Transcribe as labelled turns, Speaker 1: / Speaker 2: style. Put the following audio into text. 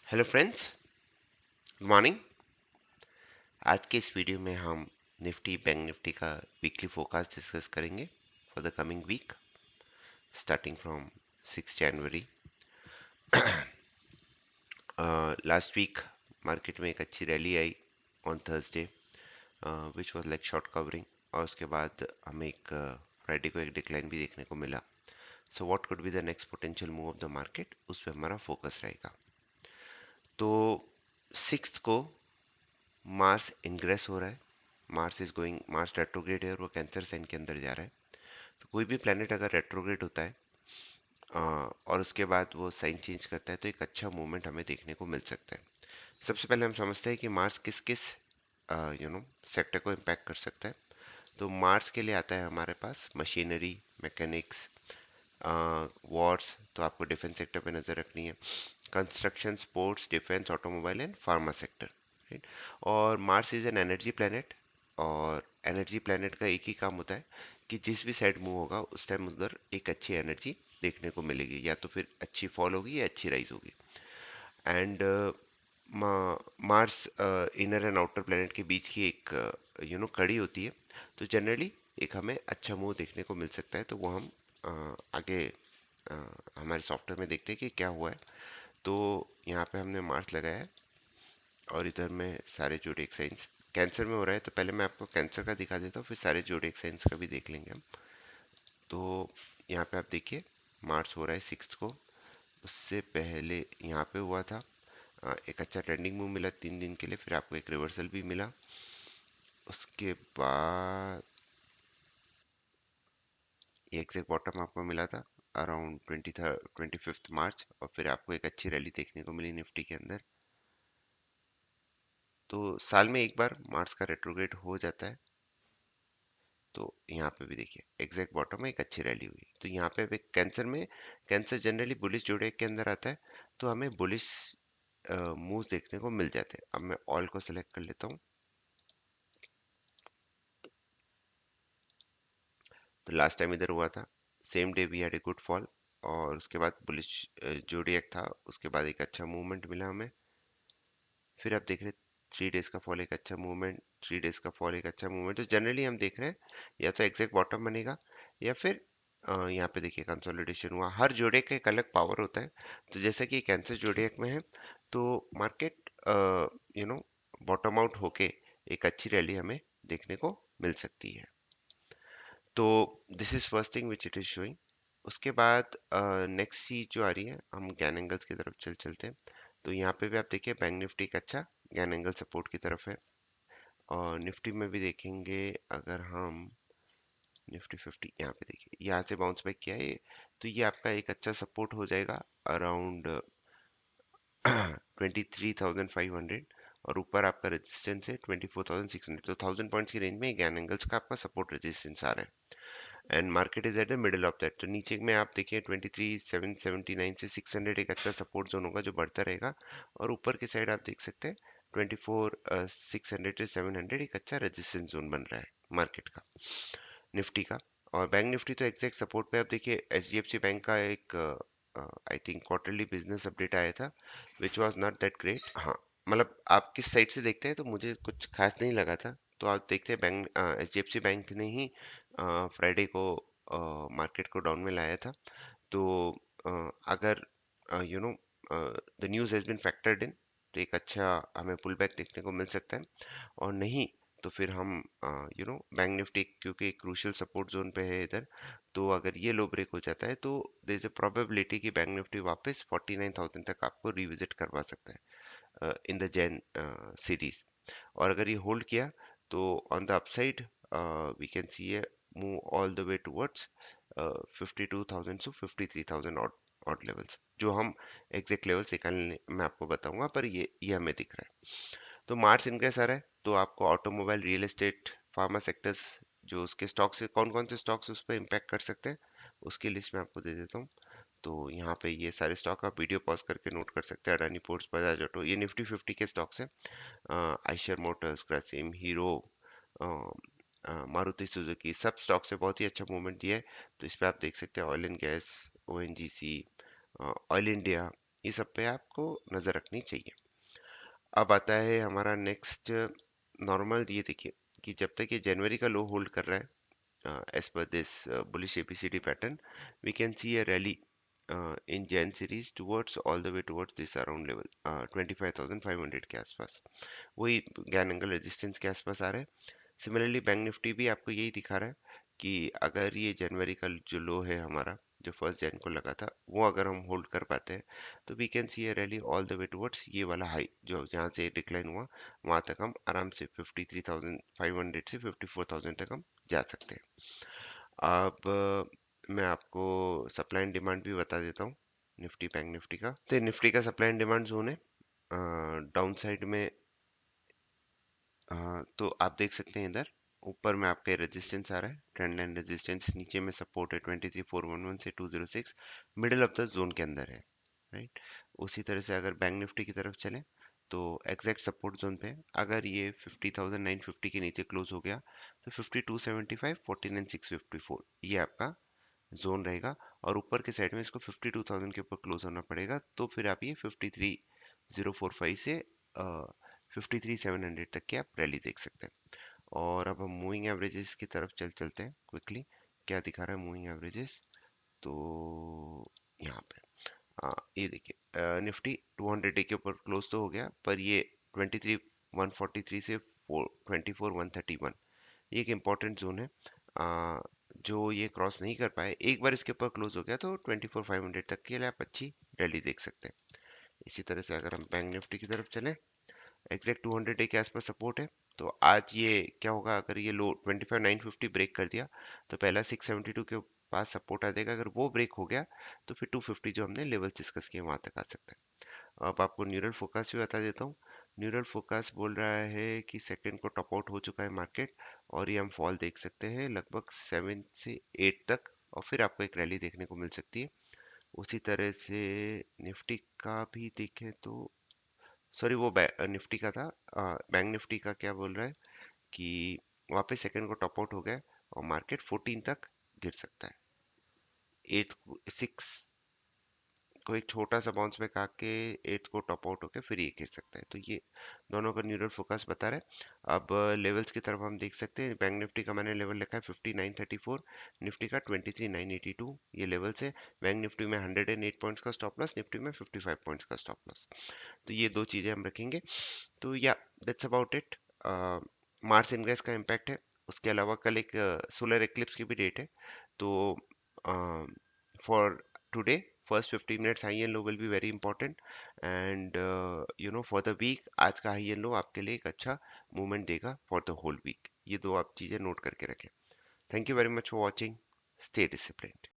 Speaker 1: Hello friends, good morning. आज के इस वीडियो में हम निफ्टी बैंक निफ्टी का वीकली फोरकास्ट डिस्कस करेंगे for the coming week starting from 6 January. Last week market में एक अच्छी रैली आई on Thursday which was like short covering, और उसके बाद हमें एक फ्राइडे को एक डिक्लाइन भी देखने को मिला। So what could be the next potential move of the market, उस पर हमारा फोकस रहेगा। तो 6 को मार्स इंग्रेस हो रहा है। मार्स रेट्रोग्रेड है और वो कैंसर साइन के अंदर जा रहा है। तो कोई भी प्लेनेट अगर रेट्रोग्रेड होता है और उसके बाद वो साइन चेंज करता है तो एक अच्छा मूवमेंट हमें देखने को मिल सकता है। सबसे पहले हम समझते हैं कि मार्स किस किस सेक्टर को इम्पैक्ट कर सकता है। तो मार्स के लिए आता है हमारे पास मशीनरी, मैकेनिक्स, वॉर्स, तो आपको डिफेंस सेक्टर पे नज़र रखनी है। Construction, sports, defence, automobile and pharma sector, right. और Mars is an energy planet, और एनर्जी प्लेनेट का एक ही काम होता है कि जिस भी साइड मूव होगा उस टाइम उधर एक अच्छी एनर्जी देखने को मिलेगी, या तो फिर अच्छी फॉल होगी या अच्छी राइज होगी। And Mars inner and outer planet के बीच की एक कड़ी होती है। तो जनरली एक हमें अच्छा मूव देखने को मिल सकता है। तो वो हम आगे अ, हमारे सॉफ्टवेयर में देखते हैं कि क्या हुआ है। तो यहाँ पे हमने मार्स लगाया है और इधर में सारे जोडिएक साइंस कैंसर में हो रहा है। तो पहले मैं आपको कैंसर का दिखा देता हूँ, फिर सारे जोडिएक साइंस का भी देख लेंगे हम। तो यहाँ पे आप देखिए मार्स हो रहा है 6 को। उससे पहले यहाँ पे हुआ था एक अच्छा ट्रेंडिंग मूव मिला 3 दिन के लिए, फिर आपको एक रिवर्सल भी मिला। उसके बाद ये एग्जैक्ट बॉटम आपको मिला था अराउंड 25 मार्च, और फिर आपको एक अच्छी रैली देखने को मिली निफ्टी के अंदर। तो साल में एक बार मार्स का रेट्रोग्रेड हो जाता है। तो यहाँ पे भी देखिए एग्जैक्ट बॉटम में एक अच्छी रैली हुई। तो यहाँ पे भी कैंसर में, कैंसर जनरली बुलिश जोड़े के अंदर आता है, तो हमें बुलिश मूव देखने को मिल जाते हैं। अब मैं ऑल को सिलेक्ट कर लेता हूँ। तो लास्ट टाइम इधर हुआ था, same day we had a good fall, और उसके बाद बुलिश जोडिएक था, उसके बाद एक अच्छा मूवमेंट मिला हमें। फिर आप देख रहे 3 डेज का फॉल एक अच्छा मूवमेंट, 3 डेज का फॉल एक अच्छा मूवमेंट। तो जनरली हम देख रहे हैं या तो एग्जैक्ट बॉटम बनेगा या फिर यहाँ पे देखिए कंसोलिडेशन हुआ। हर जोड़े का एक अलग पावर होता है। तो जैसा कि कैंसर जोड़िएक में है, तो मार्केट बॉटम आउट होके एक अच्छी रैली हमें देखने को मिल सकती है। तो this is first thing which it is showing. उसके बाद नेक्स्ट चीज जो आ रही है, हम गैन एंगल्स की तरफ चलते हैं। तो यहाँ पे भी आप देखिए बैंक निफ्टी का अच्छा गैन एंगल सपोर्ट की तरफ है। और निफ्टी में भी देखेंगे, अगर हम निफ्टी 50 यहाँ पे देखिए यहाँ से बाउंस बैक किया है, तो ये आपका एक अच्छा सपोर्ट हो जाएगा अराउंड 23,500, और ऊपर आपका रेजिस्टेंस है 24,600। तो 1000 पॉइंट्स की रेंज में गैन एंगल्स का आपका सपोर्ट रेजिस्टेंस आ रहा है, and market is at the middle of that. तो नीचे में आप देखिए 23,779 से 600 एक अच्छा सपोर्ट जोन होगा जो बढ़ता रहेगा, और ऊपर की साइड आप देख सकते हैं 24,600 से 700 एक अच्छा रेजिस्टेंस जोन बन रहा है मार्केट का, निफ्टी का। और बैंक निफ्टी तो एग्जैक्ट सपोर्ट पे आप देखिए एचडीएफसी बैंक का एक I think quarterly business update आया था which was not that great. हाँ, मतलब आप किस साइड से देखते हैं तो मुझे कुछ खास नहीं लगा था। तो आप देखते हैं बैंक एचडीएफसी बैंक ने ही फ्राइडे को मार्केट को डाउन में लाया था। तो अगर you know the news has been factored in, तो एक अच्छा हमें पुल बैक देखने को मिल सकता है। और नहीं तो फिर हम बैंक निफ्टी क्योंकि क्रूशियल सपोर्ट जोन पे है इधर, तो अगर ये लो ब्रेक हो जाता है तो देयर इज अ प्रोबेबिलिटी कि बैंक निफ्टी वापस 49,000 तक आपको रिविजिट करवा सकता है इन द जैन सीरीज। और अगर ये होल्ड किया तो on the upside we can see a move all the way towards 52,000 to 53,000 odd levels, जो हम एग्जैक्ट लेवल्स निकालने मैं आपको बताऊंगा, पर ये हमें दिख रहा है। तो मार्च इनक्रेस आ रहा है, तो आपको automobile, real estate, pharma sectors, जो उसके स्टॉक्स है, कौन कौन से स्टॉक्स उस पर इम्पैक्ट कर सकते हैं उसकी लिस्ट मैं आपको दे देता हूँ। तो यहाँ पे ये सारे स्टॉक आप वीडियो पॉज करके नोट कर सकते हैं। अडानी पोर्ट्स, बजाज ऑटो, ये निफ्टी 50 के स्टॉक्स हैं। Eicher Motors, Grasim, hero, Maruti Suzuki, सब स्टॉक से बहुत ही अच्छा मूवमेंट दिया है। तो इस पर आप देख सकते हैं oil and gas, ONGC, oil India, ये सब पे आपको नज़र रखनी चाहिए। अब आता है हमारा नेक्स्ट नॉर्मल। ये देखिए कि जब तक ये जनवरी का लो होल्ड कर रहा है, as per this bullish ABCD pattern, we can see a rally in Jan series towards all the way towards this around level 25,500 के आसपास, वही ज्ञान एंगल रेजिस्टेंस के आसपास आ रहा है। सिमिलरली बैंक निफ्टी भी आपको यही दिखा रहा है कि अगर ये जनवरी का जो लो है हमारा, जो 1 जन को लगा था, वो अगर हम होल्ड कर पाते हैं तो we can see a rally all the way towards ये वाला हाई जो जहाँ से डिक्लाइन हुआ, वहाँ तक हम आराम से 53,500 से 54,000 तक हम जा सकते हैं। अब मैं आपको सप्लाई एंड डिमांड भी बता देता हूँ निफ्टी बैंक निफ्टी का। तो निफ्टी का सप्लाई एंड डिमांड जोन है डाउन साइड में। तो आप देख सकते हैं इधर ऊपर में आपके रेजिस्टेंस आ रहा है, ट्रेंड लाइन रेजिस्टेंस, नीचे में सपोर्ट है 23,411 से 206, मिडिल ऑफ द जोन के अंदर है, राइट। उसी तरह से अगर बैंक निफ्टी की तरफ चलें तो एग्जैक्ट सपोर्ट जोन पे है। अगर ये 50,950 के नीचे क्लोज हो गया तो 5275, 49,654 ये आपका जोन रहेगा, और ऊपर के साइड में इसको 52,000 के ऊपर क्लोज होना पड़ेगा, तो फिर आप ये 53,045 से 53,700 तक की आप रैली देख सकते हैं। और अब हम मूविंग एवरेजेस की तरफ चलते हैं क्विकली। क्या दिखा रहा है मूविंग एवरेजेस? तो यहाँ पे ये देखिए निफ्टी 200 डे के ऊपर क्लोज तो हो गया, पर ये 23,143 से 24,131 ये एक इम्पॉर्टेंट जोन है, जो ये क्रॉस नहीं कर पाए। एक बार इसके ऊपर क्लोज हो गया तो 24,500 तक के लिए आप अच्छी रैली देख सकते हैं। इसी तरह से अगर हम बैंक निफ्टी की तरफ चलें, एग्जैक्ट 200 डे के आसपास सपोर्ट है। तो आज ये क्या होगा, अगर ये लो 25,950 ब्रेक कर दिया तो पहला 672 के पास सपोर्ट आ जाएगा। अगर वो ब्रेक हो गया तो फिर 250 जो हमने लेवल्स डिस्कस किए वहां तक आ सकता है। अब आपको न्यूरल फोकस भी बता देता हूँ। न्यूरल फोकस बोल रहा है कि सेकंड को टॉप आउट हो चुका है मार्केट, और ये हम फॉल देख सकते हैं लगभग 7 से 8 तक, और फिर आपको एक रैली देखने को मिल सकती है। उसी तरह से निफ्टी का भी देखें तो, सॉरी वो निफ्टी का था, बैंक निफ्टी का क्या बोल रहा है कि वापस सेकंड को टॉप आउट हो गया और मार्केट 14 तक गिर सकता है। 6 को एक छोटा सा बाउंस बैक आके 8 को टॉप आउट होके फिर ये गिर सकता है। तो ये दोनों का न्यूट्रल फोकस बता रहा है। अब लेवल्स की तरफ हम देख सकते हैं। बैंक निफ्टी का मैंने लेवल लिखा है 5934, निफ्टी का 23,982, ये लेवल्स है। बैंक निफ्टी में 108 पॉइंट्स का स्टॉप लॉस, निफ्टी में 55 पॉइंट्स का स्टॉप लॉस। तो ये दो चीज़ें हम रखेंगे। तो या that's about it. Mars ingress का इम्पैक्ट है। उसके अलावा कल एक सोलर एक्लिप्स की भी डेट है। तो for today first 50 minutes high and low will be very important, and for the week आज का हाई एंड लो आपके लिए एक अच्छा मूवमेंट देगा फॉर द होल वीक। ये दो आप चीज़ें नोट करके रखें। Thank you very much for watching. Stay disciplined.